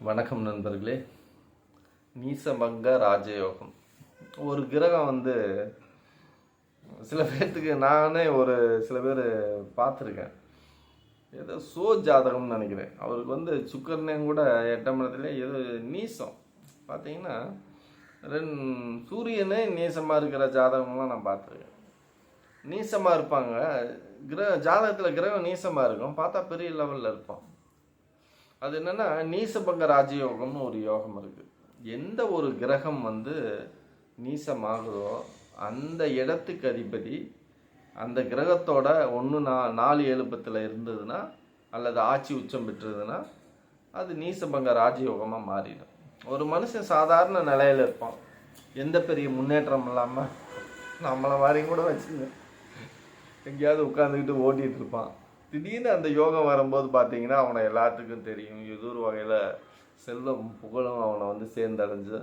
வணக்கம் நண்பர்களே. நீசபங்க ராஜயோகம் ஒரு கிரகம் சில பேர்த்துக்கு நானே சில பேர் பார்த்துருக்கேன். ஏதோ ஜாதகம்னு நினைக்கிறேன். அவருக்கு சுக்கரனே கூட 8ஆம் இடத்துல ஏதோ நீசம் பார்த்தீங்கன்னா சூரியனே நீசமாக இருக்கிற ஜாதகம்லாம் நான் பார்த்துருக்கேன். நீசமாக இருப்பாங்க. ஜாதகத்தில் கிரகம் நீசமாக இருக்கும், பார்த்தா பெரிய லெவலில் இருப்பான். அது என்னன்னா நீசபங்க ராஜயோகம்னு ஒரு யோகம் இருக்கு. எந்த ஒரு கிரகம் நீசமாகுதோ அந்த இடத்துக்கு அதிபதி அந்த கிரகத்தோட 1-4-7 இருந்ததுன்னா அல்லது ஆட்சி உச்சம் பெற்றதுன்னா அது நீசபங்க ராஜயோகமாக மாறிடும். ஒரு மனுஷன் சாதாரண நிலையில இருப்பான், எந்த பெரிய முன்னேற்றம் இல்லாமல் நம்மளை மாதிரி கூட வச்சுங்க எங்கேயாவது உட்காந்துக்கிட்டு ஓட்டிகிட்டு இருப்பான். திடீர்னு அந்த யோகம் வரும்போது பார்த்தீங்கன்னா அவனை எல்லாத்துக்கும் தெரியும், ஏதோ ஒரு வகையில் செல்வம் புகழும் அவனை சேர்ந்தடைஞ்சு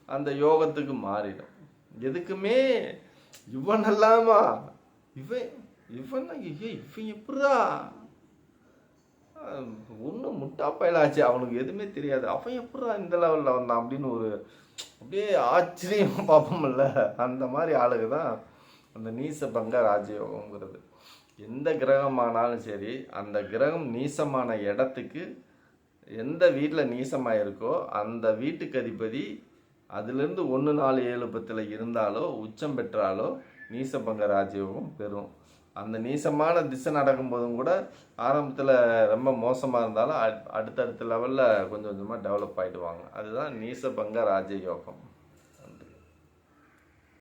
அந்த யோகத்துக்கு மாறிடும். எதுக்குமே இவன் இல்லாமா இவன் இவன் இவன் எப்படா ஒன்றும் முட்டா பயலாச்சு, அவனுக்கு எதுவுமே தெரியாது, அவன் எப்படா இந்த லெவலில் வந்தான் அப்படின்னு அப்படியே ஆச்சரியமாக பார்ப்போம்ல. அந்த மாதிரி ஆளுக்கு தான் அந்த நீசபங்க ராஜயோகங்கிறது. எந்த கிரகமானாலும் சரி, அந்த கிரகம் நீசமான இடத்துக்கு எந்த வீட்டில் நீசமாக இருக்கோ அந்த வீட்டுக்கு அதிபதி அதுலேருந்து 1-4-7 இருந்தாலோ உச்சம் பெற்றாலோ நீசபங்க ராஜயோகம் பெறும். அந்த நீசமான திசை நடக்கும்போதும் கூட ஆரம்பத்தில் ரொம்ப மோசமாக இருந்தாலும் அடுத்தடுத்த லெவலில் கொஞ்சம் கொஞ்சமாக டெவலப் ஆகிடுவாங்க. அதுதான் நீசபங்க ராஜயோகம்.